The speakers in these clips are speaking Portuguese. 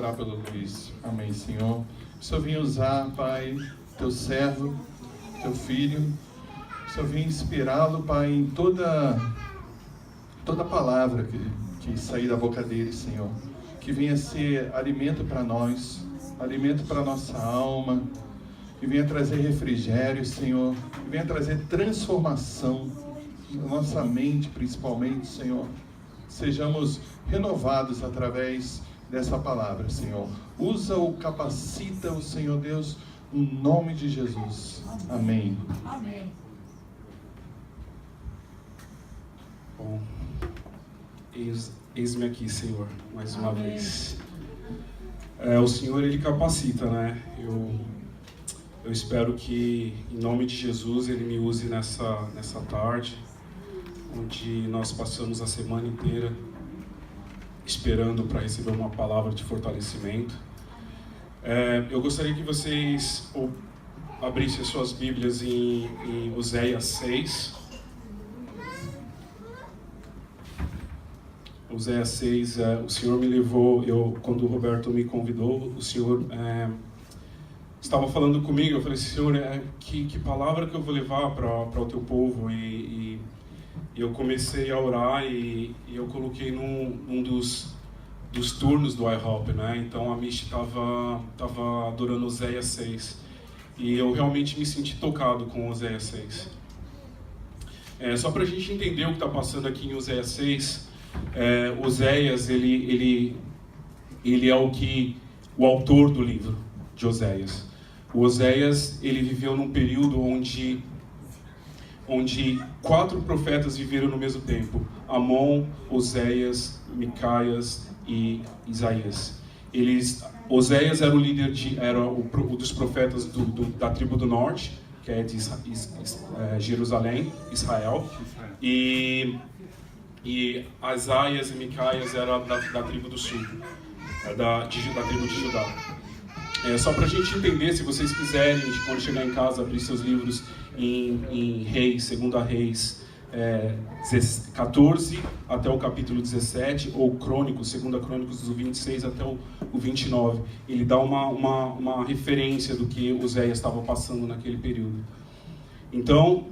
orar pelo Luiz. Amém, Senhor. O Senhor vem usar, Pai, teu servo, teu filho. O Senhor vem inspirá-lo, Pai, em toda palavra que sair da boca dele, Senhor. Que venha ser alimento para nós, alimento para nossa alma, que venha trazer refrigério, Senhor, que venha trazer transformação na nossa mente, principalmente, Senhor. Sejamos renovados através dessa palavra, Senhor. Usa-o, capacita-o, Senhor Deus, no nome de Jesus. Amém. Amém. Bom, eis-me aqui, Senhor, mais uma Amém. vez. O Senhor, Ele capacita, né? Eu espero que, em nome de Jesus, Ele me use nessa tarde, onde nós passamos a semana inteira esperando para receber uma palavra de fortalecimento. Eu gostaria que vocês abrissem suas Bíblias em Oséias 6. Oséias 6, o Senhor me levou, quando o Roberto me convidou, o Senhor estava falando comigo. Eu falei, Senhor, que palavra que eu vou levar para o teu povo? E eu comecei a orar e eu coloquei num dos turnos do IHOP, né? Então a Michi estava adorando Oséias 6 e eu realmente me senti tocado com Oséias 6. Só para a gente entender o que está passando aqui em Oséias 6, Oséias ele é o autor do livro de Oséias. O Oséias, ele viveu num período onde 4 profetas viveram no mesmo tempo: Amon, Oséias, Micaias e Isaías. Oséias era o líder era o dos profetas da tribo do norte, que é de Jerusalém, Israel, e Asaias e Micaias era da tribo do sul, da tribo de Judá. Só para a gente entender, se vocês quiserem, quando chegar em casa, abrir seus livros em Reis, 2 Reis 14 até o capítulo 17, ou Crônicos, 2 Crônicos do 26 até o 29. Ele dá uma referência do que Oséias estava passando naquele período. Então,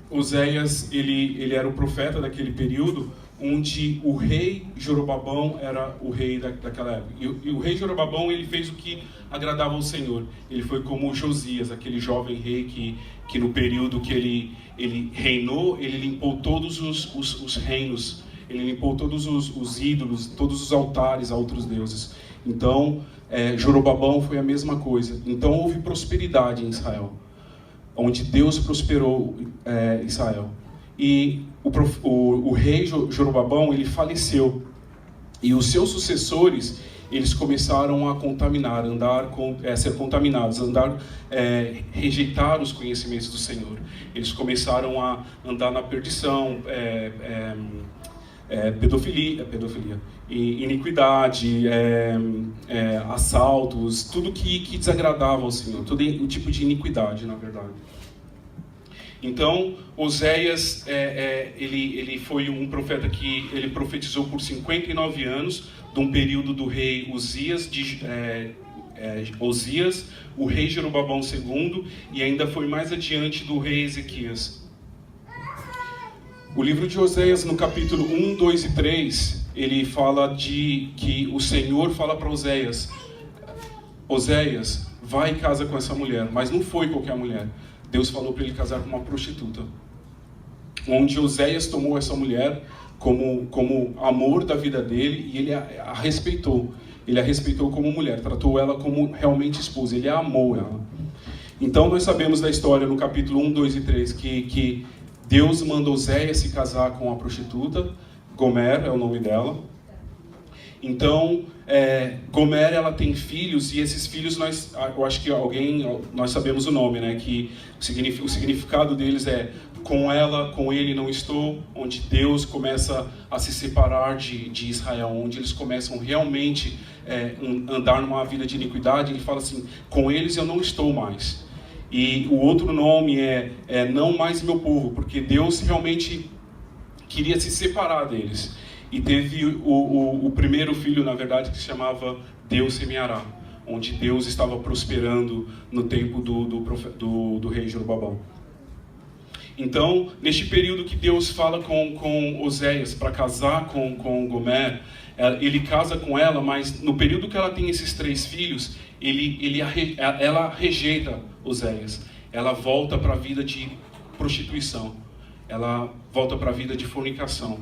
Oséias, ele era o profeta daquele período, onde o rei Jorobabão era o rei daquela época. E o rei Jorobabão, ele fez o que agradava ao Senhor. Ele foi como Josias, aquele jovem rei que no período que ele reinou, ele limpou todos os reinos, ele limpou todos os ídolos, todos os altares a outros deuses. Então, Jorobabão foi a mesma coisa. Então houve prosperidade em Israel, onde Deus prosperou Israel. E o rei Jorobabão, ele faleceu, e os seus sucessores, eles começaram a contaminar, ser contaminados, rejeitar os conhecimentos do Senhor. Eles começaram a andar na perdição, pedofilia, iniquidade, assaltos, tudo que desagradava ao Senhor, todo o tipo de iniquidade, na verdade. Então, Oséias, ele foi um profeta que ele profetizou por 59 anos, de um período do rei Osias, o rei Jorobabão II, e ainda foi mais adiante do rei Ezequias. O livro de Oséias, no capítulo 1, 2 e 3, ele fala que o Senhor fala para Oséias: Oséias, vai e casa com essa mulher. Mas não foi qualquer mulher. Deus falou para ele casar com uma prostituta. Onde Oséias tomou essa mulher como amor da vida dele, e ele a respeitou. Ele a respeitou como mulher, tratou ela como realmente esposa, ele a amou ela. Então nós sabemos da história no capítulo 1, 2 e 3 que Deus mandou Oséias se casar com a prostituta. Gomer é o nome dela. Então, Gomer, ela tem filhos, e esses filhos, eu acho que nós sabemos o nome, né? Que o significado deles é: com ela, com ele não estou, onde Deus começa a se separar de Israel, onde eles começam realmente andar numa vida de iniquidade. Ele fala assim: com eles eu não estou mais. E o outro nome é não mais meu povo, porque Deus realmente queria se separar deles. E teve o primeiro filho, na verdade, que se chamava Deus semeará, onde Deus estava prosperando no tempo do rei Jeroboão. Então, neste período que Deus fala com Oséias para casar com Gomer, ele casa com ela, mas no período que ela tem esses 3 filhos, ela rejeita Oséias. Ela volta para a vida de prostituição. Ela volta para a vida de fornicação.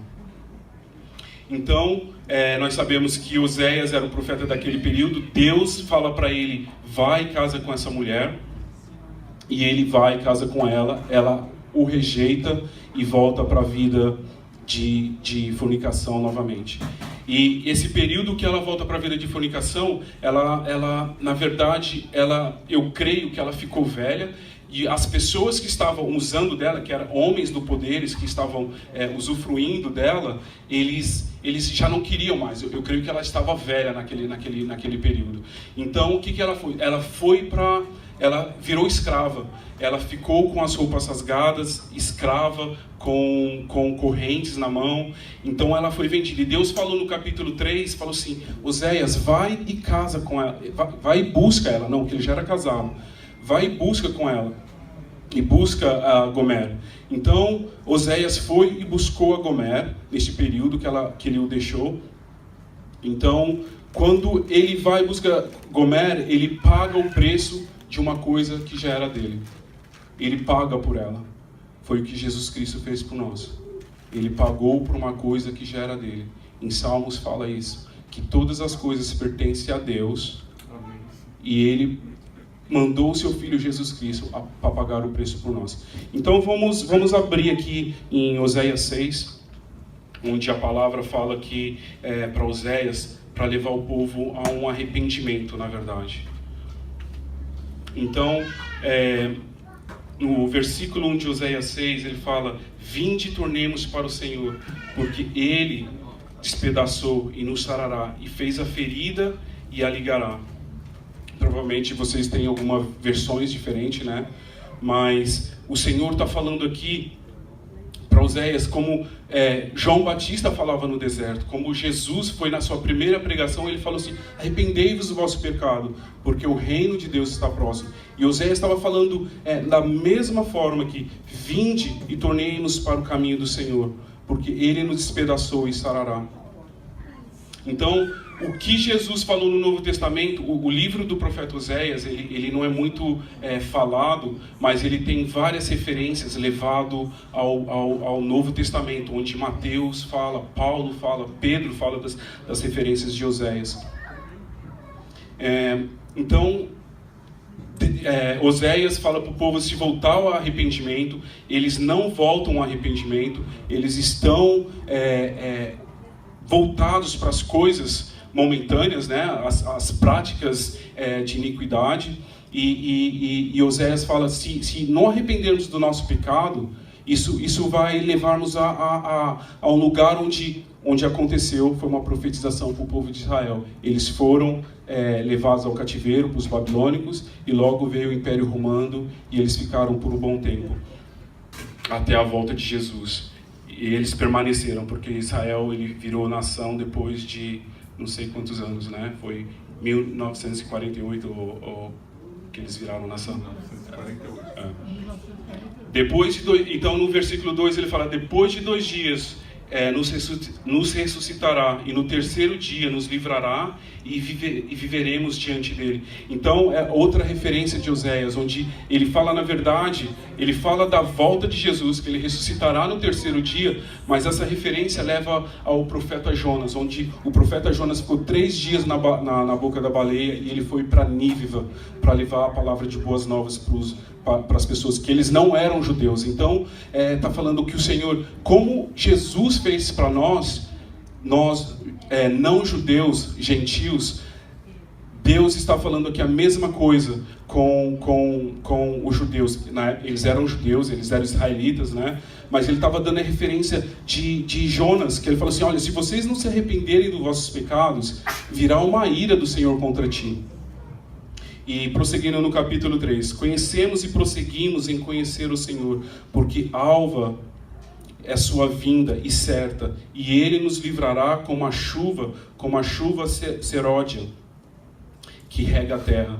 Então, nós sabemos que Oséias era o profeta daquele período. Deus fala para ele, vai e casa com essa mulher. E ele vai e casa com ela. Ela o rejeita e volta para a vida de fornicação novamente. E esse período que ela volta para a vida de fornicação, ela na verdade, eu creio que ela ficou velha, e as pessoas que estavam usando dela, que eram homens do poderes, que estavam usufruindo dela, eles já não queriam mais. Eu creio que ela estava velha naquele período. Então, o que ela foi? Ela virou escrava. Ela ficou com as roupas rasgadas, escrava, com correntes na mão. Então ela foi vendida. E Deus falou no capítulo 3, falou assim, Oséias, vai e casa com ela. Vai e busca ela. Não, que ele já era casado. Vai e busca com ela. E busca a Gomer. Então Oséias foi e buscou a Gomer, neste período que ele o deixou. Então, quando ele vai e busca Gomer, ele paga o preço de uma coisa que já era dele. Ele paga por ela. Foi o que Jesus Cristo fez por nós. Ele pagou por uma coisa que já era dele. Em Salmos fala isso, que todas as coisas pertencem a Deus. Amém. E ele mandou o seu Filho Jesus Cristo para pagar o preço por nós. Então vamos abrir aqui em Oséias 6, onde a palavra fala que para Oséias, para levar o povo a um arrependimento, na verdade. Então, no versículo 1 de Oséias 6, ele fala, vinde e tornemos para o Senhor, porque Ele despedaçou e nos sarará, e fez a ferida e a ligará. Provavelmente vocês têm algumas versões diferentes, né? Mas o Senhor está falando aqui para Oséias, como João Batista falava no deserto, como Jesus foi na sua primeira pregação, ele falou assim, arrependei-vos do vosso pecado, porque o reino de Deus está próximo. E Oséias estava falando da mesma forma que, vinde e tornei-nos para o caminho do Senhor, porque Ele nos despedaçou e sarará. Então, o que Jesus falou no Novo Testamento, o livro do profeta Oséias, ele não é muito falado, mas ele tem várias referências levado ao Novo Testamento, onde Mateus fala, Paulo fala, Pedro fala das referências de Oséias. Então, Oséias fala para o povo se voltar ao arrependimento. Eles não voltam ao arrependimento, eles estão voltados para as coisas momentâneas, né? as práticas de iniquidade, e Oséias fala, se não arrependermos do nosso pecado, isso vai levar-nos a um lugar onde aconteceu, foi uma profetização para o povo de Israel. Eles foram levados ao cativeiro para os babilônicos, e logo veio o Império Romano, e eles ficaram por um bom tempo, até a volta de Jesus. E eles permaneceram, porque Israel ele virou nação depois de não sei quantos anos, né? Foi 1948 ou que eles viraram nação. 1948. Então no versículo 2 ele fala, depois de 2 dias nos ressuscitará, e no terceiro dia nos livrará, e viveremos diante dele. Então é outra referência de Oséias, onde ele fala, na verdade, ele fala da volta de Jesus, que ele ressuscitará no terceiro dia, mas essa referência leva ao profeta Jonas, onde o profeta Jonas ficou 3 dias na boca da baleia, e ele foi para Nínive para levar a palavra de boas novas para as pessoas, que eles não eram judeus. Então está falando que o Senhor, como Jesus fez para nós não judeus, gentios, Deus está falando aqui a mesma coisa com os judeus, né? Eles eram judeus, eles eram israelitas, né? Mas ele estava dando a referência de Jonas, que ele falou assim, olha, se vocês não se arrependerem dos vossos pecados, virá uma ira do Senhor contra ti. E prosseguindo no capítulo 3, conhecemos e prosseguimos em conhecer o Senhor, porque alva é sua vinda e certa, e Ele nos livrará como a chuva seródia. que rega a terra.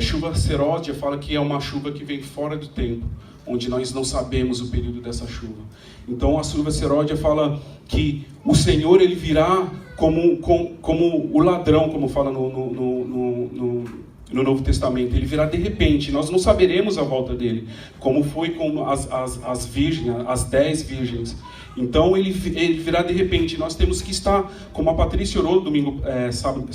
Chuva seródia fala que é uma chuva que vem fora do tempo, onde nós não sabemos o período dessa chuva. Então a chuva seródia fala que o Senhor ele virá como o ladrão, como fala no Novo Testamento. Ele virá de repente, nós não saberemos a volta dele, como foi com as virgens, as 10 virgens. Então ele virá de repente. Nós temos que estar, como a Patrícia orou sábado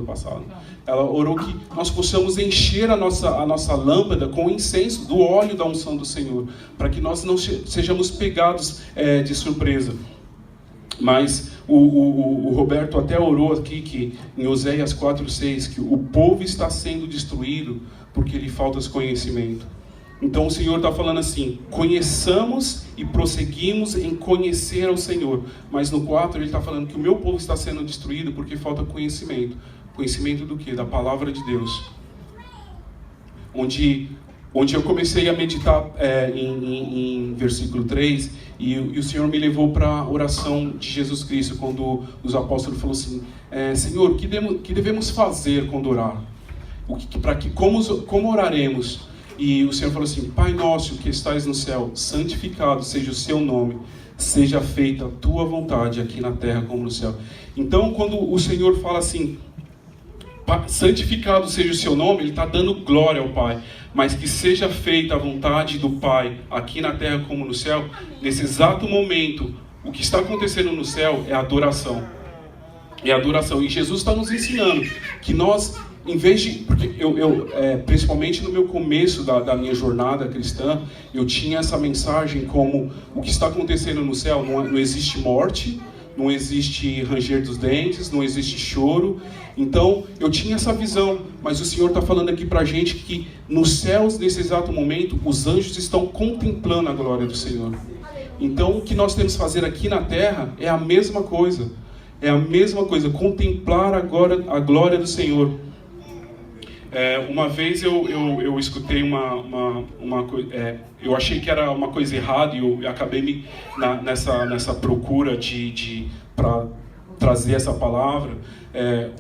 passado, ela orou que nós possamos encher a nossa lâmpada com o incenso do óleo da unção do Senhor, para que nós não sejamos pegados de surpresa. Mas o Roberto até orou aqui que em Oséias 4:6 que o povo está sendo destruído porque lhe falta conhecimento. Então o Senhor está falando assim: conheçamos e prosseguimos em conhecer ao Senhor. Mas no 4 ele está falando que o meu povo está sendo destruído porque falta conhecimento. Conhecimento do quê? Da palavra de Deus. Onde eu comecei a meditar em versículo 3, e o Senhor me levou para a oração de Jesus Cristo, quando os apóstolos falaram assim: Senhor, o que devemos fazer quando orar? Como oraremos? E o Senhor falou assim: Pai nosso que estais no céu, santificado seja o seu nome, seja feita a tua vontade aqui na terra como no céu. Então quando o Senhor fala assim, santificado seja o seu nome, ele está dando glória ao Pai. Mas que seja feita a vontade do Pai aqui na terra como no céu. Nesse exato momento, o que está acontecendo no céu é adoração. É adoração. E Jesus está nos ensinando que nós, em vez de... Porque principalmente no meu começo da minha jornada cristã, eu tinha essa mensagem como o que está acontecendo no céu, não existe morte, não existe ranger dos dentes, não existe choro. Então, eu tinha essa visão, mas o Senhor está falando aqui para a gente que nos céus, nesse exato momento, os anjos estão contemplando a glória do Senhor. Então, o que nós temos que fazer aqui na terra é a mesma coisa. É a mesma coisa, contemplar agora a glória do Senhor. Uma vez eu escutei uma coisa, eu achei que era uma coisa errada, e eu acabei nessa procura para trazer essa palavra.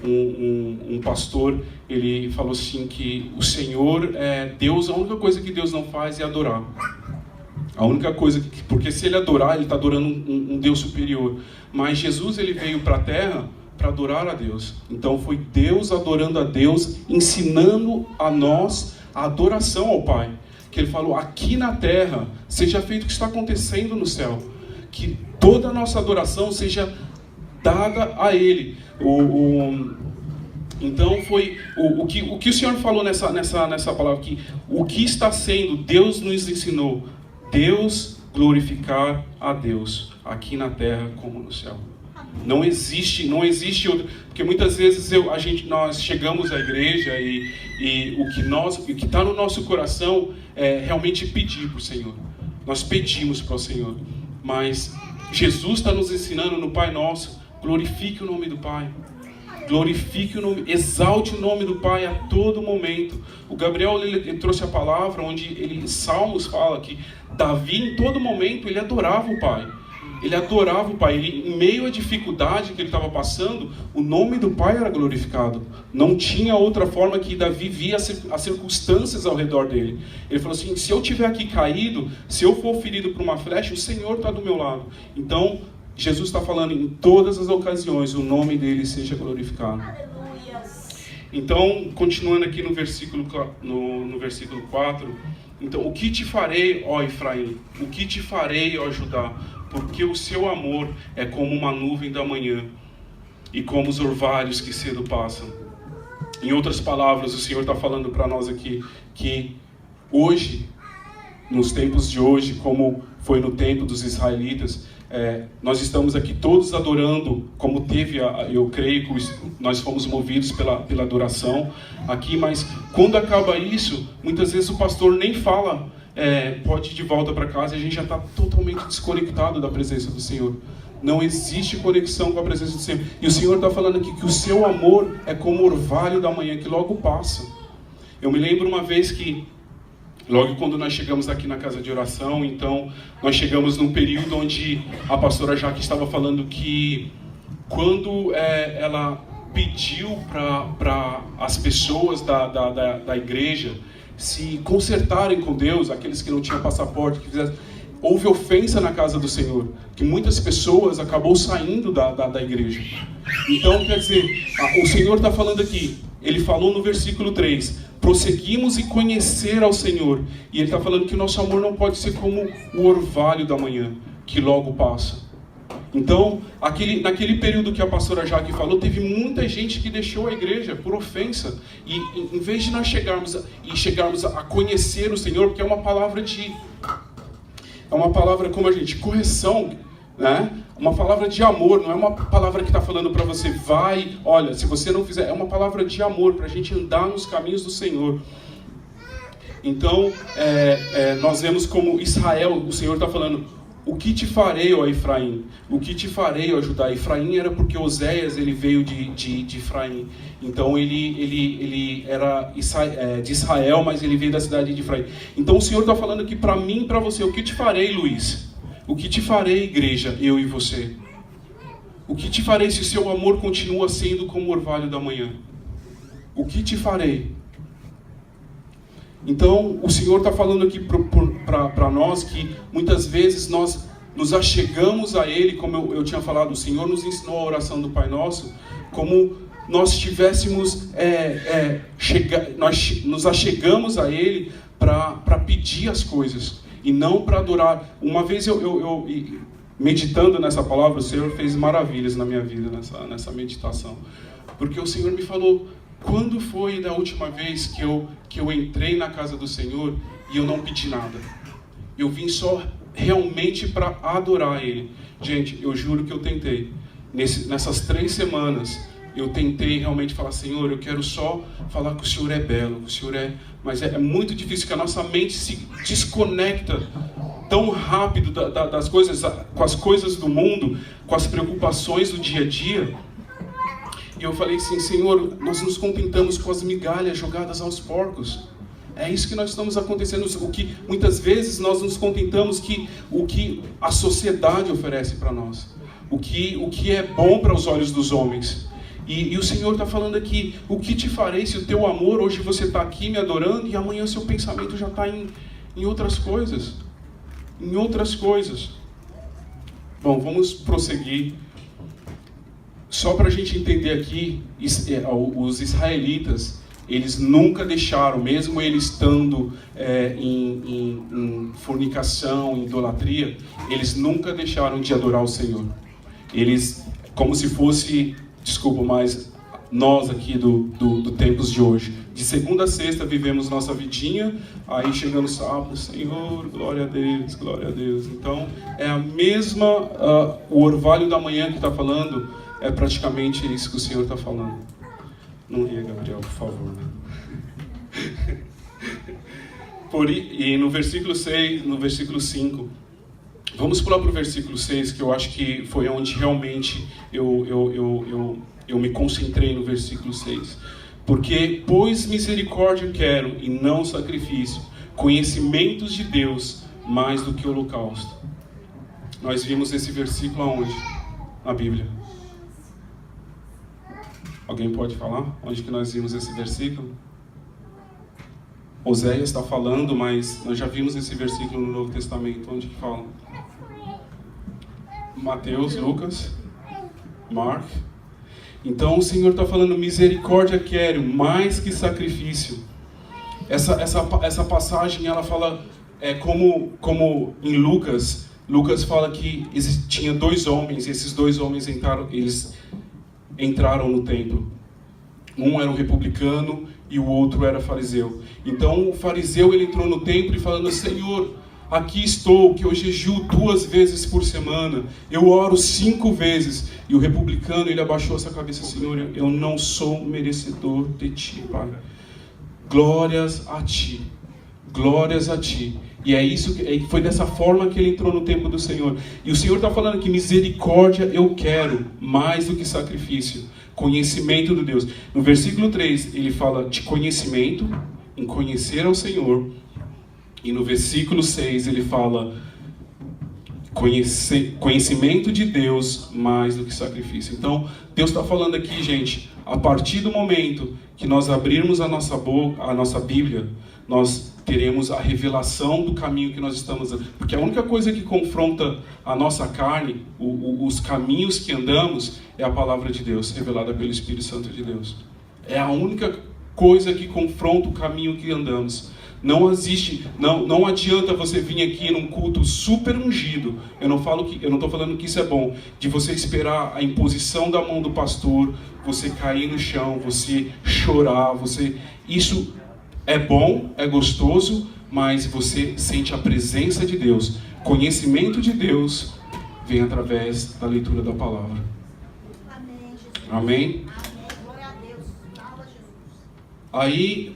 Um pastor, ele falou assim que o Senhor Deus, a única coisa que Deus não faz é adorar. A única coisa, porque se ele adorar, ele está adorando um Deus superior. Mas Jesus, ele veio para a terra para adorar a Deus. Então foi Deus adorando a Deus, ensinando a nós a adoração ao Pai. Que ele falou: aqui na terra seja feito o que está acontecendo no céu. Que toda a nossa adoração seja dada a Ele. Então foi o que o Senhor falou nessa palavra aqui. O que está sendo, Deus nos ensinou. Deus glorificar a Deus aqui na terra como no céu. Não existe outra, porque muitas vezes nós chegamos à igreja e o que está no nosso coração é realmente pedir para o Senhor. Nós pedimos para o Senhor, mas Jesus está nos ensinando no Pai Nosso: glorifique o nome do Pai. Glorifique o nome, exalte o nome do Pai a todo momento. O Gabriel ele trouxe a palavra onde Salmos fala que Davi em todo momento ele adorava o Pai. Ele adorava o Pai. Em meio à dificuldade que ele estava passando, o nome do Pai era glorificado. Não tinha outra forma que Davi via as circunstâncias ao redor dele. Ele falou assim: se eu estiver aqui caído, se eu for ferido por uma flecha, o Senhor está do meu lado. Então Jesus está falando em todas as ocasiões, o nome dele seja glorificado. Aleluia. Então, continuando aqui no versículo 4, então, o que te farei, ó Efraim? O que te farei, ó Judá? Porque o seu amor é como uma nuvem da manhã e como os orvalhos que cedo passam. Em outras palavras, o Senhor está falando para nós aqui que hoje, nos tempos de hoje, como foi no tempo dos israelitas, nós estamos aqui todos adorando, como eu creio que nós fomos movidos pela adoração aqui, mas quando acaba isso, muitas vezes o pastor nem fala, pode ir de volta para casa, e a gente já está totalmente desconectado da presença do Senhor. Não existe conexão com a presença do Senhor. E o Senhor está falando aqui que o seu amor é como o orvalho da manhã, que logo passa. Eu me lembro uma vez que, logo quando nós chegamos aqui na casa de oração, então nós chegamos num período onde a pastora Jaque estava falando que quando ela pediu para as pessoas da igreja se consertarem com Deus, aqueles que não tinham passaporte, que fizessem. Houve ofensa na casa do Senhor, que muitas pessoas acabou saindo da igreja. Então, quer dizer, o Senhor está falando aqui, Ele falou no versículo 3, prosseguimos em conhecer ao Senhor. E Ele está falando que o nosso amor não pode ser como o orvalho da manhã, que logo passa. Então, naquele período que a pastora Jaque falou, teve muita gente que deixou a igreja por ofensa. E em vez de nós chegarmos a conhecer o Senhor, porque é uma palavra como a gente, correção, né? Uma palavra de amor, não é uma palavra que está falando para você, vai, olha, se você não fizer, é uma palavra de amor, para a gente andar nos caminhos do Senhor. Então, nós vemos como Israel, o Senhor está falando, o que te farei, ó Efraim? O que te farei, ó Judá? Efraim era porque Oséias ele veio de Efraim. Então ele era de Israel, mas ele veio da cidade de Efraim. Então o Senhor está falando aqui para mim e para você. O que te farei, Luiz? O que te farei, igreja, eu e você? O que te farei se seu amor continua sendo como o orvalho da manhã? O que te farei? Então, o Senhor está falando aqui para nós que muitas vezes nós nos achegamos a Ele, como eu tinha falado, o Senhor nos ensinou a oração do Pai Nosso, como nós tivéssemos, nós nos achegamos a Ele para pedir as coisas e não para adorar. Uma vez eu meditando nessa palavra, o Senhor fez maravilhas na minha vida, nessa meditação, porque o Senhor me falou, quando foi da última vez que eu entrei na casa do Senhor e eu não pedi nada? Eu vim só realmente para adorar Ele. Gente, eu juro que eu tentei. Nessas 3 semanas, eu tentei realmente falar, Senhor, eu quero só falar que o Senhor é belo, que o Senhor é... Mas é muito difícil, que a nossa mente se desconecta tão rápido das coisas, com as coisas do mundo, com as preocupações do dia a dia. E eu falei assim, Senhor, nós nos contentamos com as migalhas jogadas aos porcos. É isso que nós estamos acontecendo. O que muitas vezes nós nos contentamos o que a sociedade oferece para nós. O que é bom para os olhos dos homens. E o Senhor está falando aqui, o que te farei se o teu amor, hoje você está aqui me adorando e amanhã seu pensamento já está em outras coisas. Em outras coisas. Bom, vamos prosseguir. Só para a gente entender aqui, os israelitas, eles nunca deixaram, mesmo eles estando em fornicação, em idolatria, eles nunca deixaram de adorar o Senhor. Eles, como se fosse, desculpa, mas nós aqui do tempos de hoje, de segunda a sexta vivemos nossa vidinha, aí chegando sábado, Senhor, glória a Deus, glória a Deus. Então, é a mesma, o orvalho da manhã que está falando, é praticamente isso que o Senhor está falando. Não ria, Gabriel, por favor. Né? E no versículo 6, no versículo 5, vamos pular para o versículo 6, que eu acho que foi onde realmente eu me concentrei no versículo 6. Porque, pois misericórdia quero e não sacrifício, conhecimentos de Deus mais do que o holocausto. Nós vimos esse versículo aonde? Na Bíblia. Alguém pode falar? Onde que nós vimos esse versículo? Oséias está falando, mas nós já vimos esse versículo no Novo Testamento. Onde que fala? Mateus, Lucas, Marcos. Então o Senhor está falando, misericórdia quero, mais que sacrifício. Essa passagem, ela fala, como em Lucas fala que tinha 2 homens, e esses 2 homens entraram no templo. Um era um republicano e o outro era fariseu. Então o fariseu, ele entrou no templo e falando, Senhor, aqui estou, que eu jejuo 2 vezes por semana, eu oro 5 vezes. E o republicano, ele abaixou essa cabeça, Senhor, eu não sou merecedor de Ti, Pai. Glórias a Ti. Glórias a Ti. E foi dessa forma que ele entrou no templo do Senhor. E o Senhor está falando que misericórdia eu quero, mais do que sacrifício. Conhecimento de Deus. No versículo 3, ele fala de conhecimento, em conhecer ao Senhor. E no versículo 6, ele fala conhecimento de Deus mais do que sacrifício. Então, Deus está falando aqui, gente, a partir do momento que nós abrirmos a nossa boca, a nossa Bíblia, nós teremos a revelação do caminho que nós estamos andando. Porque a única coisa que confronta a nossa carne, os caminhos que andamos, é a palavra de Deus, revelada pelo Espírito Santo de Deus. É a única coisa que confronta o caminho que andamos. Não existe, não adianta você vir aqui num culto super ungido. Eu não estou falando que isso é bom, de você esperar a imposição da mão do pastor, você cair no chão, você chorar, isso é bom, é gostoso, mas você sente a presença de Deus. Conhecimento de Deus vem através da leitura da palavra. Amém? Aí,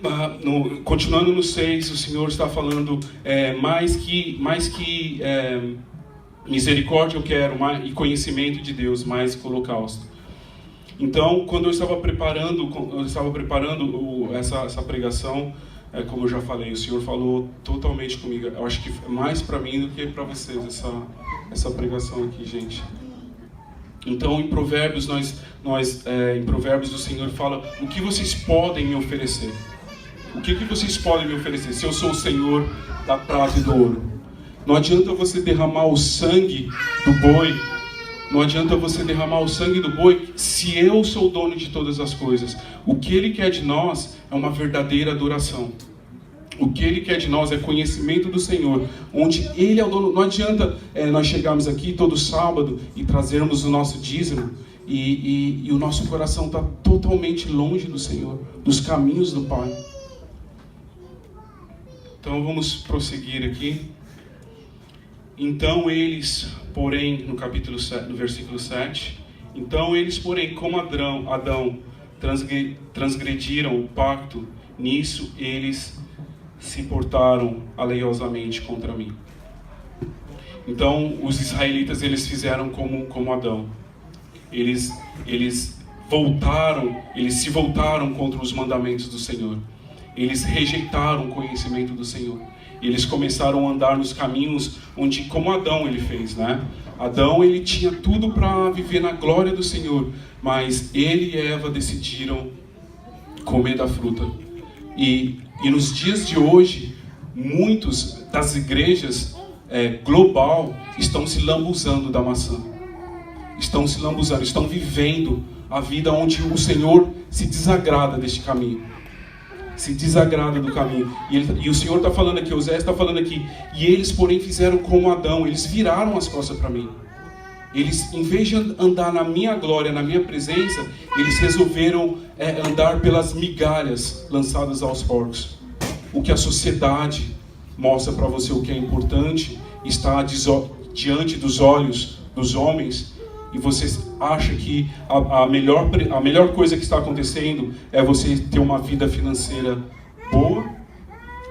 continuando no 6, o Senhor está falando mais que misericórdia eu quero, e conhecimento de Deus, mais que holocausto. Então, quando eu estava preparando essa pregação, como eu já falei, o Senhor falou totalmente comigo. Eu acho que é mais para mim do que para vocês essa pregação aqui, gente. Então, em Provérbios, em Provérbios o Senhor fala: o que vocês podem me oferecer? O que vocês podem me oferecer? Se eu sou o Senhor da prata e do ouro. Não adianta você derramar o sangue do boi. Não adianta você derramar o sangue do boi se eu sou o dono de todas as coisas. O que Ele quer de nós é uma verdadeira adoração. O que Ele quer de nós é conhecimento do Senhor, onde Ele é o dono. Não adianta nós chegarmos aqui todo sábado e trazermos o nosso dízimo e o nosso coração está totalmente longe do Senhor, dos caminhos do Pai. Então vamos prosseguir aqui. Então eles, porém, no capítulo 7, no versículo 7, então eles, porém, como Adão transgrediram o pacto, nisso eles se portaram aleiosamente contra mim. Então os israelitas, eles fizeram como Adão. Eles se voltaram contra os mandamentos do Senhor. Eles rejeitaram o conhecimento do Senhor. Eles começaram a andar nos caminhos onde, como Adão ele fez, né? Adão, ele tinha tudo para viver na glória do Senhor, mas ele e Eva decidiram comer da fruta. E nos dias de hoje, muitos das igrejas global estão se lambuzando da maçã. Estão se lambuzando, estão vivendo a vida onde o Senhor se desagrada deste caminho. Se desagrada do caminho. E o Senhor está falando aqui, Oséias está falando aqui, e eles, porém, fizeram como Adão, eles viraram as costas para mim. Eles, em vez de andar na minha glória, na minha presença, eles resolveram andar pelas migalhas lançadas aos porcos. O que a sociedade mostra para você, o que é importante, está diante dos olhos dos homens, e você acha que a melhor coisa que está acontecendo é você ter uma vida financeira boa,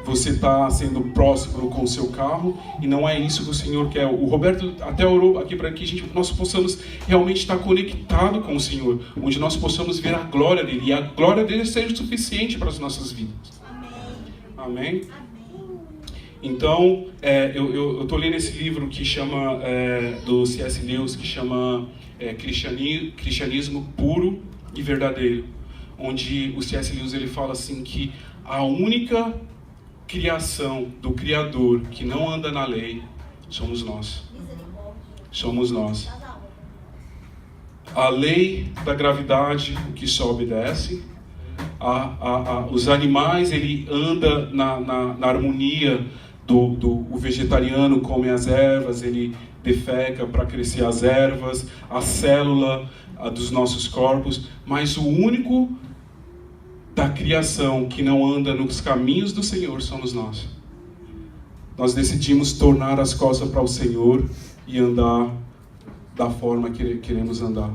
você está sendo próspero com o seu carro, e não é isso que o Senhor quer. O Roberto até orou aqui para que nós possamos realmente estar conectado com o Senhor, onde nós possamos ver a glória dele, e a glória dele seja suficiente para as nossas vidas. Amém? Então, eu estou lendo esse livro que chama, do C.S. Lewis, que chama Cristianismo Puro e Verdadeiro, onde o C.S. Lewis ele fala assim que a única criação do Criador que não anda na lei somos nós. Somos nós. A lei da gravidade, o que sobe e desce. Os animais, ele anda na harmonia o vegetariano come as ervas, ele defeca para crescer as ervas, a célula dos nossos corpos, mas o único da criação que não anda nos caminhos do Senhor somos nós. Nós decidimos tornar as costas para o Senhor e andar da forma que queremos andar.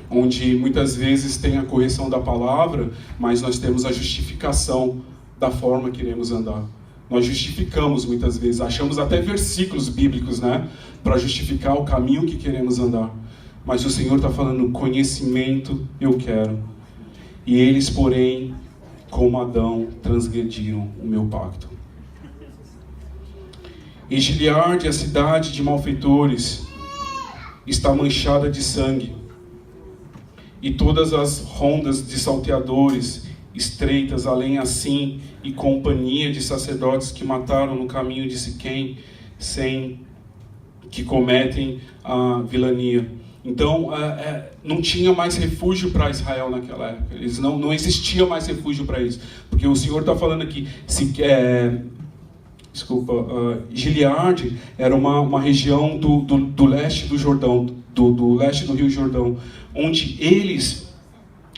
Onde muitas vezes tem a correção da palavra, mas nós temos a justificação da forma que queremos andar. Nós justificamos muitas vezes, achamos até versículos bíblicos, né, para justificar o caminho que queremos andar. Mas o Senhor está falando, conhecimento eu quero. E eles, porém, como Adão, transgrediram o meu pacto. Em Gileade, a cidade de malfeitores está manchada de sangue, e todas as rondas de salteadores estreitas, além assim, e companhia de sacerdotes que mataram no caminho de Siquém, que cometem a vilania. Então, não tinha mais refúgio para Israel naquela época. Não existia mais refúgio para eles. Porque o Senhor está falando aqui, Gileade era uma região do leste do Jordão, do leste do Rio Jordão, onde eles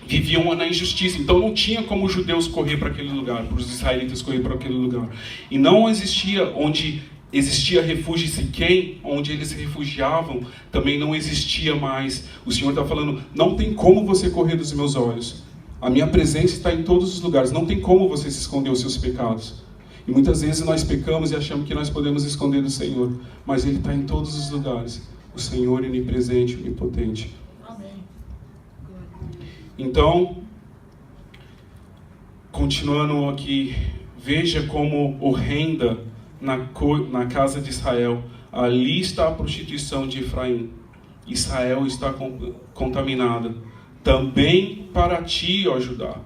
viviam na injustiça. Então não tinha como os judeus correr para aquele lugar, para os israelitas correr para aquele lugar. E não existia, onde existia refúgio em Siquém, onde eles se refugiavam, também não existia mais. O Senhor está falando, não tem como você correr dos meus olhos. A minha presença está em todos os lugares, não tem como você se esconder os seus pecados. E muitas vezes nós pecamos e achamos que nós podemos esconder do Senhor, mas Ele está em todos os lugares. O Senhor é onipresente, onipotente. Então, continuando aqui, veja como horrenda na casa de Israel. Ali está a prostituição de Efraim. Israel está contaminada. Também para ti, ó Judá,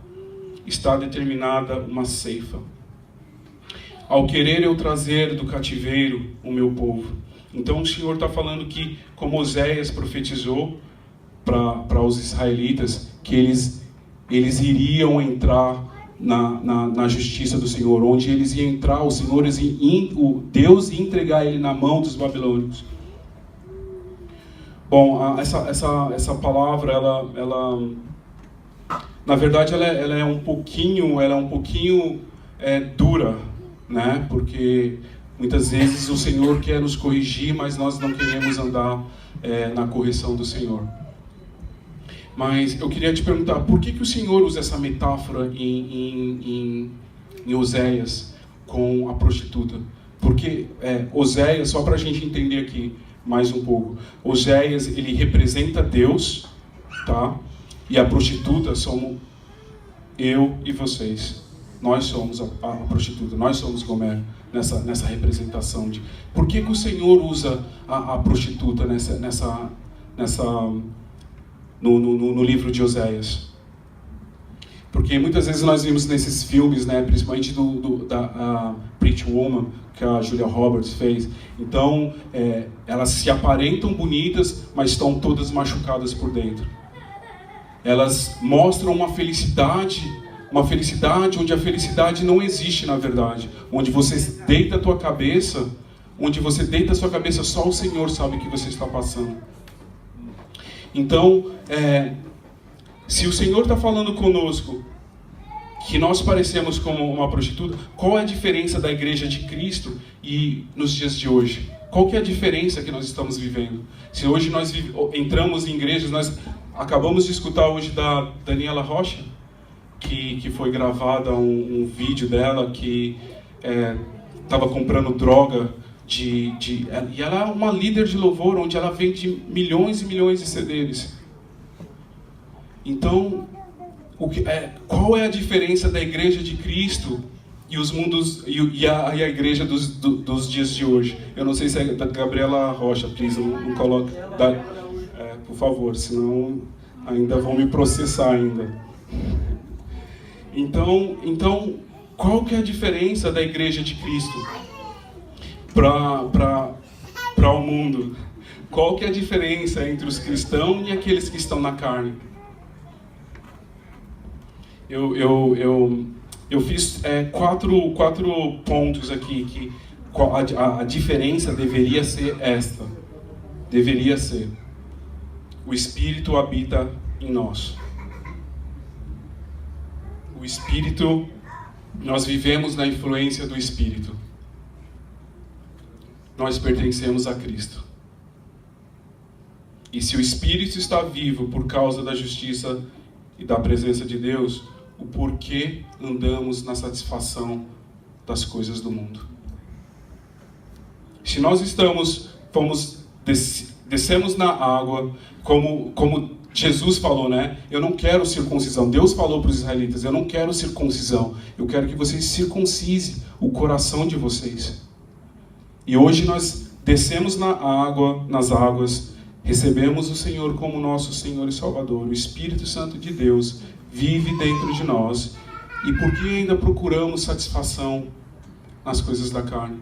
está determinada uma ceifa. Ao querer eu trazer do cativeiro o meu povo. Então o Senhor está falando que, como Oséias profetizou para os israelitas, que eles iriam entrar na justiça do Senhor, onde eles iam entrar, o Senhor, Deus ia entregar ele na mão dos babilônicos. Bom, essa palavra, ela na verdade, ela é um pouquinho dura, né? Porque muitas vezes o Senhor quer nos corrigir, mas nós não queremos andar na correção do Senhor. Mas eu queria te perguntar, por que o Senhor usa essa metáfora em Oséias com a prostituta? Porque Oséias, só para a gente entender aqui mais um pouco, Oséias, ele representa Deus, tá? E a prostituta somos eu e vocês. Nós somos a prostituta, nós somos Gomer nessa representação de... Por que o Senhor usa a prostituta no livro de Oséias? Porque muitas vezes nós vimos nesses filmes, né, principalmente da Pretty Woman, que a Julia Roberts fez. Então, elas se aparentam bonitas, mas estão todas machucadas por dentro. Elas mostram uma felicidade onde a felicidade não existe na verdade. Onde você deita a tua cabeça, sua cabeça, só o Senhor sabe o que você está passando. Então, se o Senhor está falando conosco que nós parecemos como uma prostituta, qual é a diferença da igreja de Cristo e nos dias de hoje? Qual que é a diferença que nós estamos vivendo? Se hoje nós entramos em igrejas, nós acabamos de escutar hoje da Daniela Rocha, que foi gravada um vídeo dela que estava comprando droga, e ela é uma líder de louvor, onde ela vende milhões e milhões de CDs. Então, qual é a diferença da igreja de Cristo e os mundos e a igreja dos dias de hoje? Eu não sei se é da Gabriela Rocha, please, não coloque, por favor, senão ainda vão me processar ainda. Então, qual que é a diferença da igreja de Cristo para o mundo? Qual que é a diferença entre os cristãos e aqueles que estão na carne? Eu fiz quatro pontos aqui que a diferença deveria ser esta. Deveria ser: o Espírito habita em nós. O Espírito, nós vivemos na influência do Espírito. Nós pertencemos a Cristo. E se o Espírito está vivo por causa da justiça e da presença de Deus, o porquê andamos na satisfação das coisas do mundo? Se nós descemos na água, como Jesus falou, né? Eu não quero circuncisão. Deus falou para os israelitas, eu não quero circuncisão. Eu quero que vocês circuncisem o coração de vocês. E hoje nós descemos nas águas, recebemos o Senhor como nosso Senhor e Salvador. O Espírito Santo de Deus vive dentro de nós. E por que ainda procuramos satisfação nas coisas da carne?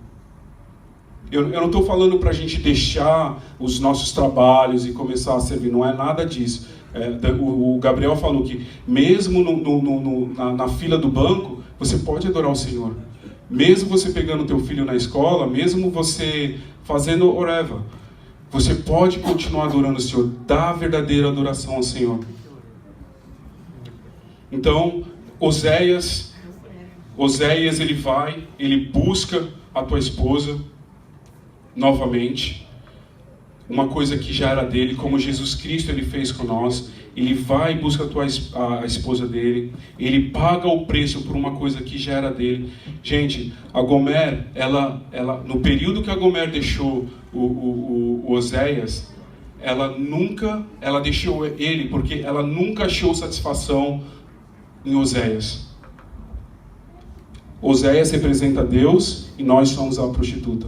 Eu não estou falando para a gente deixar os nossos trabalhos e começar a servir, não é nada disso. O Gabriel falou que mesmo na fila do banco, você pode adorar o Senhor. Mesmo você pegando teu filho na escola, mesmo você fazendo oreva, você pode continuar adorando o Senhor. Dá a verdadeira adoração ao Senhor. Então, Oséias ele busca a tua esposa novamente. Uma coisa que já era dele, como Jesus Cristo ele fez com nós. Ele vai e busca a esposa dele. Ele paga o preço por uma coisa que já era dele. Gente, a Gomer, ela no período que a Gomer deixou o Oséias, ela deixou ele porque ela nunca achou satisfação em Oséias. Oséias representa Deus e nós somos a prostituta,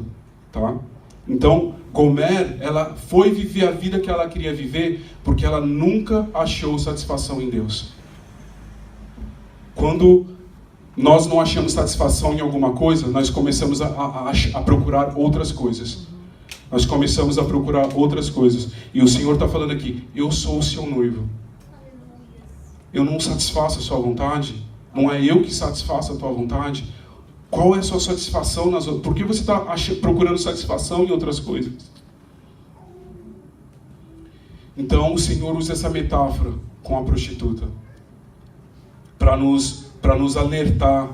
tá? Então, Gomer, ela foi viver a vida que ela queria viver porque ela nunca achou satisfação em Deus. Quando nós não achamos satisfação em alguma coisa, nós começamos a procurar outras coisas. Nós começamos a procurar outras coisas. E o Senhor está falando aqui, eu sou o seu noivo. Eu não satisfaço a sua vontade? Não é eu que satisfaço a tua vontade? Qual é a sua satisfação nas outras? Por que você está procurando satisfação em outras coisas? Então o Senhor usa essa metáfora com a prostituta para nos alertar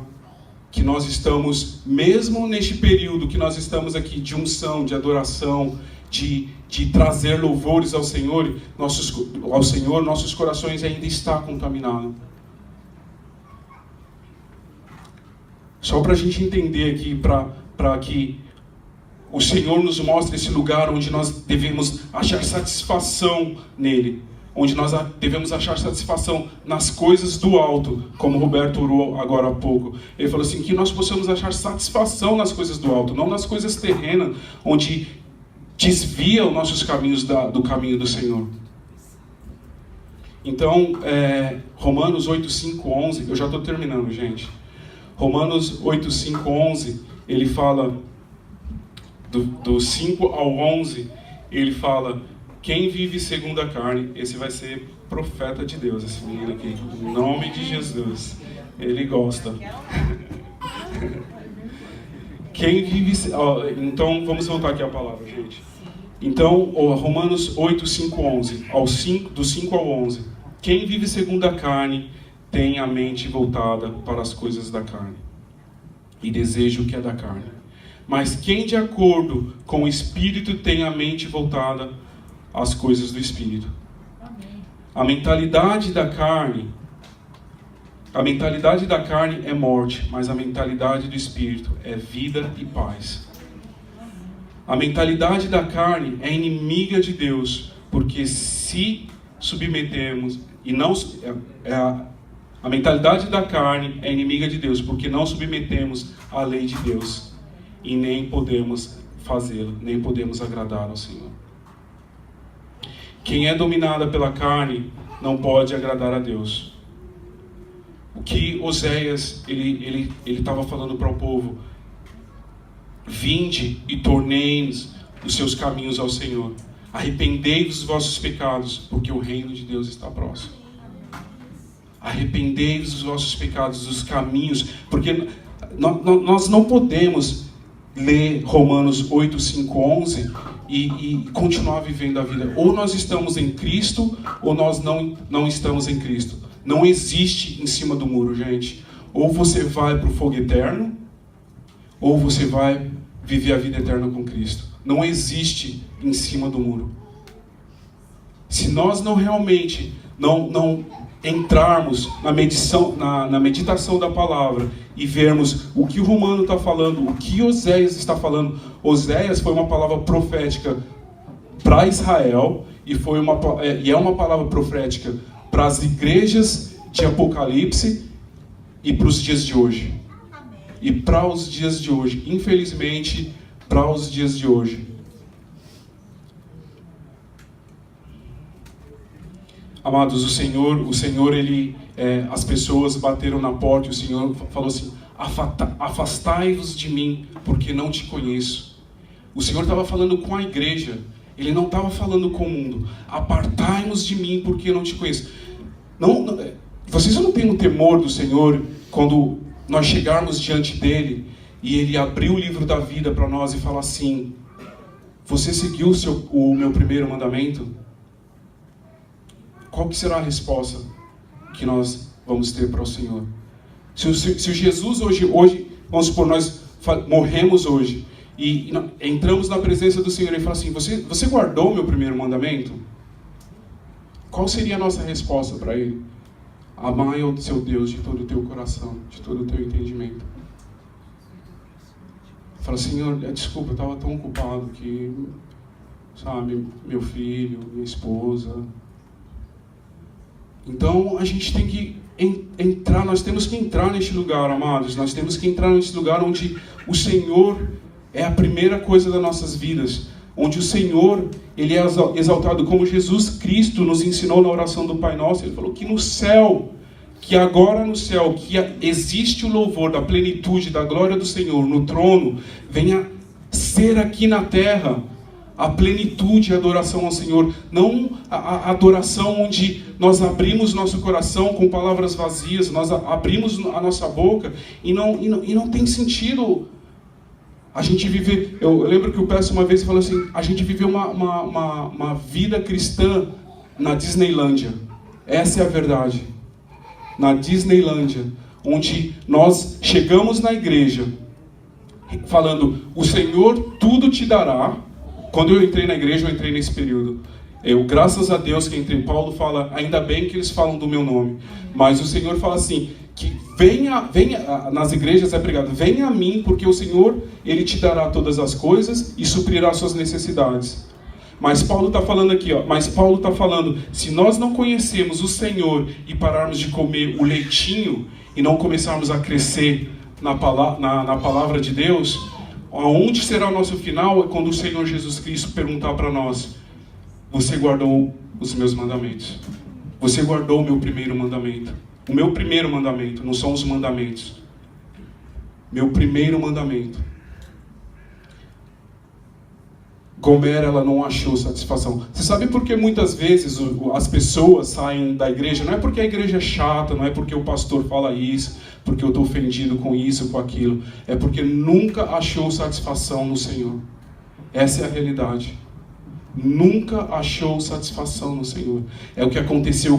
que nós estamos, mesmo neste período que nós estamos aqui de unção, de adoração, de trazer louvores ao Senhor, nossos corações ainda estão contaminados. Só para a gente entender aqui, para que o Senhor nos mostre esse lugar onde nós devemos achar satisfação nele. Onde nós devemos achar satisfação nas coisas do alto, como o Roberto orou agora há pouco. Ele falou assim, que nós possamos achar satisfação nas coisas do alto, não nas coisas terrenas, onde desvia os nossos caminhos do caminho do Senhor. Então, Romanos 8, 5, 11, eu já estou terminando, gente. Romanos 8, 5, 11, ele fala, do 5 ao 11, ele fala, quem vive segundo a carne, esse vai ser profeta de Deus, esse menino aqui, em nome de Jesus, ele gosta. Quem vive, então vamos voltar aqui à palavra, gente. Então, Romanos 8, 5, 11, do 5 ao 11, quem vive segundo a carne, tem a mente voltada para as coisas da carne e deseja o que é da carne. Mas quem de acordo com o Espírito tem a mente voltada às coisas do Espírito. Amém. A mentalidade da carne é morte, mas a mentalidade do Espírito é vida e paz. A mentalidade da carne é inimiga de Deus, porque se submetemos e não a mentalidade da carne é inimiga de Deus, porque não submetemos à lei de Deus e nem podemos fazê-lo, nem podemos agradar ao Senhor. Quem é dominada pela carne não pode agradar a Deus. O que Oséias ele estava falando para o povo: vinde e tornei-nos os seus caminhos ao Senhor. Arrependei-vos dos vossos pecados, porque o reino de Deus está próximo. Arrependei-vos dos vossos pecados, dos caminhos, porque nós não podemos ler Romanos 8, 5, 11 e continuar vivendo a vida. Ou nós estamos em Cristo, ou nós não estamos em Cristo. Não existe em cima do muro, gente. Ou você vai para o fogo eterno, ou você vai viver a vida eterna com Cristo. Não existe em cima do muro. Se nós não realmente não entrarmos na meditação da palavra e vermos o que o Romano está falando, o que Oséias está falando. Oséias foi uma palavra profética para Israel e é uma palavra profética para as igrejas de Apocalipse e para os dias de hoje. E para os dias de hoje, infelizmente, para os dias de hoje. Amados, o Senhor, as pessoas bateram na porta e o Senhor falou assim: afastai-vos de mim, porque não te conheço. O Senhor estava falando com a igreja, Ele não estava falando com o mundo. Apartai-vos de mim, porque eu não te conheço. Vocês não têm um temor do Senhor quando nós chegarmos diante dEle e Ele abrir o livro da vida para nós e falar assim: você seguiu o meu primeiro mandamento? Qual que será a resposta que nós vamos ter para o Senhor? Se o Jesus hoje, vamos supor, nós morremos hoje e entramos na presença do Senhor e fala assim: você guardou o meu primeiro mandamento? Qual seria a nossa resposta para Ele? Amai o seu Deus de todo o teu coração, de todo o teu entendimento. Fala: Senhor, desculpa, eu estava tão ocupado que, sabe, meu filho, minha esposa. Então a gente tem que entrar, nós temos que entrar neste lugar, amados. Nós temos que entrar neste lugar onde o Senhor é a primeira coisa das nossas vidas. Onde o Senhor, Ele é exaltado, como Jesus Cristo nos ensinou na oração do Pai Nosso. Ele falou que no céu, que agora no céu, que existe o louvor da plenitude, da glória do Senhor no trono, venha ser aqui na terra a plenitude e a adoração ao Senhor. Não a adoração onde nós abrimos nosso coração com palavras vazias, nós abrimos a nossa boca e não tem sentido a gente viver. Eu lembro que o Peço uma vez falou assim: a gente viveu uma vida cristã na Disneylândia. Essa é a verdade. Na Disneylândia, onde nós chegamos na igreja falando: o Senhor tudo te dará. Quando eu entrei na igreja, eu entrei nesse período. Graças a Deus que entrei. Paulo fala: ainda bem que eles falam do meu nome. Mas o Senhor fala assim, que venha, nas igrejas é pregado: venha a mim, porque o Senhor, Ele te dará todas as coisas e suprirá suas necessidades. Mas Paulo está falando aqui, se nós não conhecemos o Senhor e pararmos de comer o leitinho e não começarmos a crescer na palavra de Deus, aonde será o nosso final? É quando o Senhor Jesus Cristo perguntar para nós: você guardou os meus mandamentos? Você guardou o meu primeiro mandamento? O meu primeiro mandamento, não são os mandamentos. Meu primeiro mandamento. Gomer, ela não achou satisfação. Você sabe por que muitas vezes as pessoas saem da igreja? Não é porque a igreja é chata, não é porque o pastor fala isso, porque eu estou ofendido com isso, com aquilo. É porque nunca achou satisfação no Senhor. Essa é a realidade. Nunca achou satisfação no Senhor. É o que aconteceu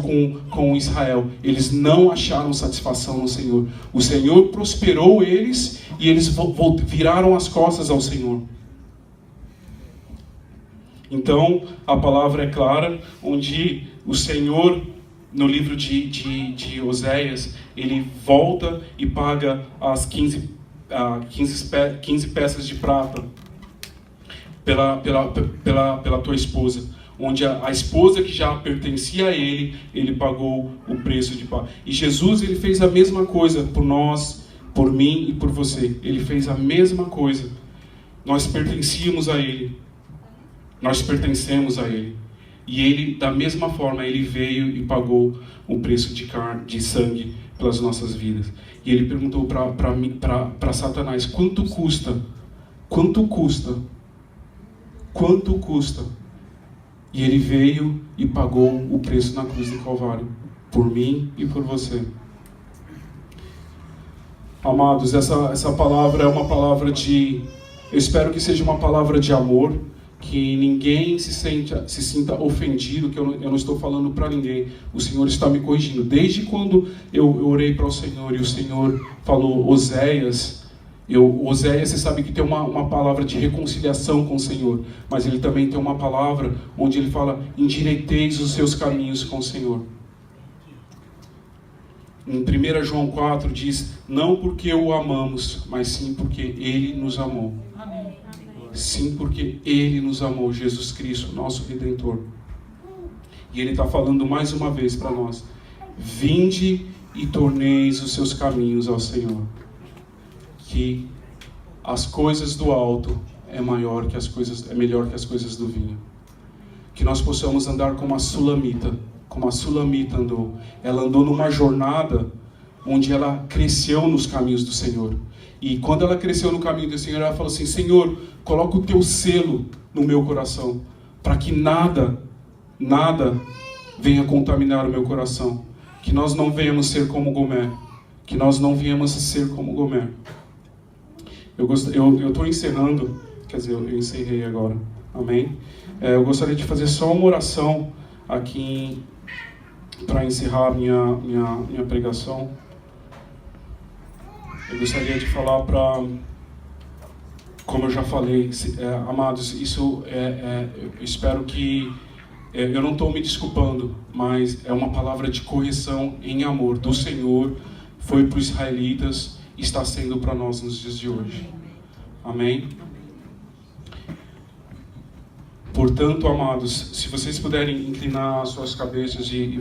com Israel. Eles não acharam satisfação no Senhor. O Senhor prosperou eles e eles viraram as costas ao Senhor. Então, a palavra é clara, onde o Senhor, no livro de Oséias, Ele volta e paga as 15 peças de prata pela tua esposa. Onde a esposa que já pertencia a Ele pagou o preço de paz. E Jesus, Ele fez a mesma coisa por nós, por mim e por você. Ele fez a mesma coisa. Nós pertencíamos a Ele. Nós pertencemos a Ele. E Ele, da mesma forma, Ele veio e pagou o preço de sangue pelas nossas vidas. E Ele perguntou para Satanás: quanto custa? Quanto custa? Quanto custa? E Ele veio e pagou o preço na cruz do Calvário, por mim e por você. Amados, essa palavra é uma palavra eu espero que seja uma palavra de amor, que ninguém se sinta ofendido, que eu não estou falando para ninguém. O Senhor está me corrigindo. Desde quando eu orei para o Senhor e o Senhor falou Oséias, você sabe que tem uma palavra de reconciliação com o Senhor, mas Ele também tem uma palavra onde Ele fala: endireiteis os seus caminhos com o Senhor. Em 1 João 4 diz: não porque o amamos, mas sim porque Ele nos amou. Amém. Sim, porque Ele nos amou, Jesus Cristo, nosso Redentor. E Ele está falando mais uma vez para nós: vinde e torneis os seus caminhos ao Senhor. Que as coisas do alto é melhor que as coisas do vinho. Que nós possamos andar como a Sulamita andou. Ela andou numa jornada onde ela cresceu nos caminhos do Senhor. E quando ela cresceu no caminho do Senhor, ela falou assim: Senhor, coloca o teu selo no meu coração, para que nada venha contaminar o meu coração. Que nós não venhamos ser como Gomer. Que nós não venhamos ser como Gomer. Eu estou encerrando, quer dizer, eu encerrei agora. Amém? Eu gostaria de fazer só uma oração aqui para encerrar minha pregação. Eu gostaria de falar como eu já falei, amados, isso eu espero que, eu não estou me desculpando, mas é uma palavra de correção em amor do Senhor, foi para os israelitas e está sendo para nós nos dias de hoje. Amém? Portanto, amados, se vocês puderem inclinar as suas cabeças e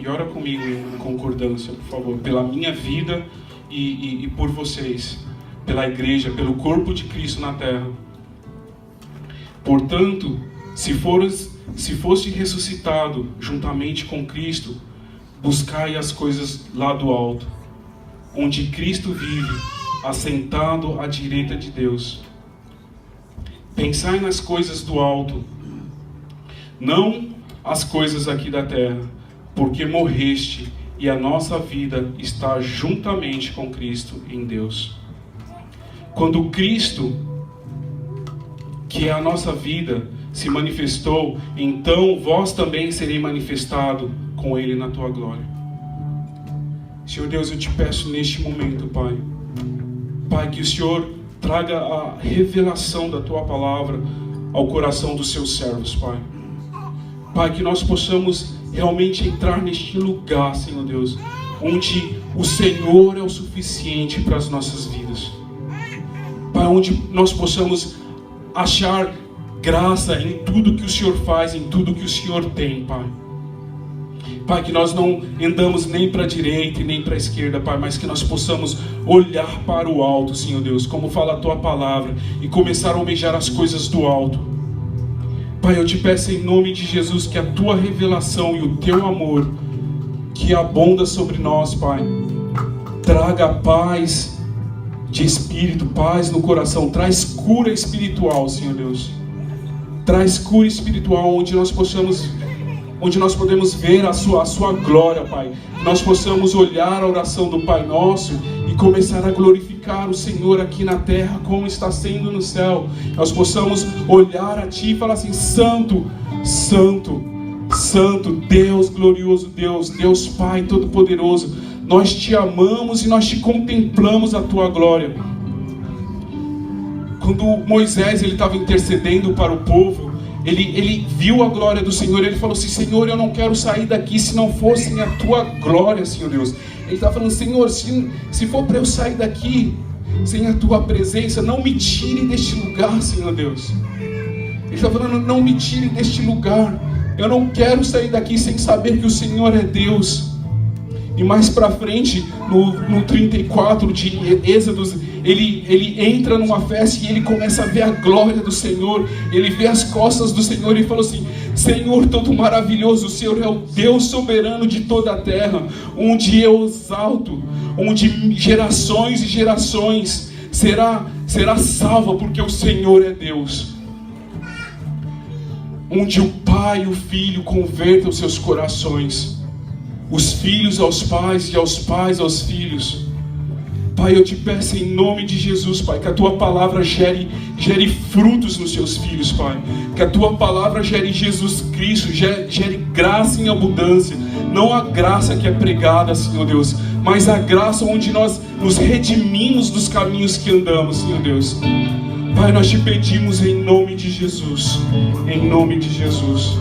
ora comigo em concordância, por favor, pela minha vida e por vocês, pela igreja, pelo corpo de Cristo na terra. Portanto, se foste ressuscitado juntamente com Cristo, buscai as coisas lá do alto, onde Cristo vive, assentado à direita de Deus. Pensai nas coisas do alto, não as coisas aqui da terra, porque morreste e a nossa vida está juntamente com Cristo em Deus. Quando Cristo, que é a nossa vida, se manifestou, então vós também sereis manifestado com Ele na tua glória. Senhor Deus, eu te peço neste momento, Pai, que o Senhor traga a revelação da tua palavra ao coração dos seus servos, Pai. Pai, que nós possamos realmente entrar neste lugar, Senhor Deus, onde o Senhor é o suficiente para as nossas vidas. Pai, onde nós possamos achar graça em tudo que o Senhor faz, em tudo que o Senhor tem, Pai. Pai, que nós não andamos nem para a direita e nem para a esquerda, Pai, mas que nós possamos olhar para o alto, Senhor Deus, como fala a tua palavra, e começar a almejar as coisas do alto. Pai, eu te peço em nome de Jesus que a tua revelação e o teu amor que abunda sobre nós, Pai, traga paz de espírito, paz no coração, traz cura espiritual, Senhor Deus. Traz cura espiritual onde nós podemos ver a sua glória, Pai. Nós possamos olhar a oração do Pai Nosso e começar a glorificar o Senhor aqui na terra como está sendo no céu. Nós possamos olhar a Ti e falar assim: Santo, Santo, Santo, Deus glorioso, Deus Pai Todo-Poderoso, nós Te amamos e nós Te contemplamos a Tua glória. Quando Moisés estava intercedendo para o povo, ele viu a glória do Senhor, ele falou assim: Senhor, eu não quero sair daqui se não fosse a tua glória, Senhor Deus. Ele estava falando: Senhor, se for para eu sair daqui sem a tua presença, não me tire deste lugar, Senhor Deus. Ele estava falando: não me tire deste lugar, eu não quero sair daqui sem saber que o Senhor é Deus. E mais para frente, no 34 de Êxodos, ele entra numa festa e ele começa a ver a glória do Senhor. Ele vê as costas do Senhor e fala assim: Senhor todo maravilhoso, o Senhor é o Deus soberano de toda a terra, onde eu exalto, onde gerações e gerações será salva, porque o Senhor é Deus. Onde o Pai e o Filho convertam os seus corações, os filhos aos pais e aos pais aos filhos. Pai, eu te peço em nome de Jesus, Pai, que a tua palavra gere frutos nos seus filhos, Pai. Que a tua palavra gere Jesus Cristo, gere graça em abundância. Não a graça que é pregada, Senhor Deus, mas a graça onde nós nos redimimos dos caminhos que andamos, Senhor Deus. Pai, nós te pedimos em nome de Jesus, em nome de Jesus.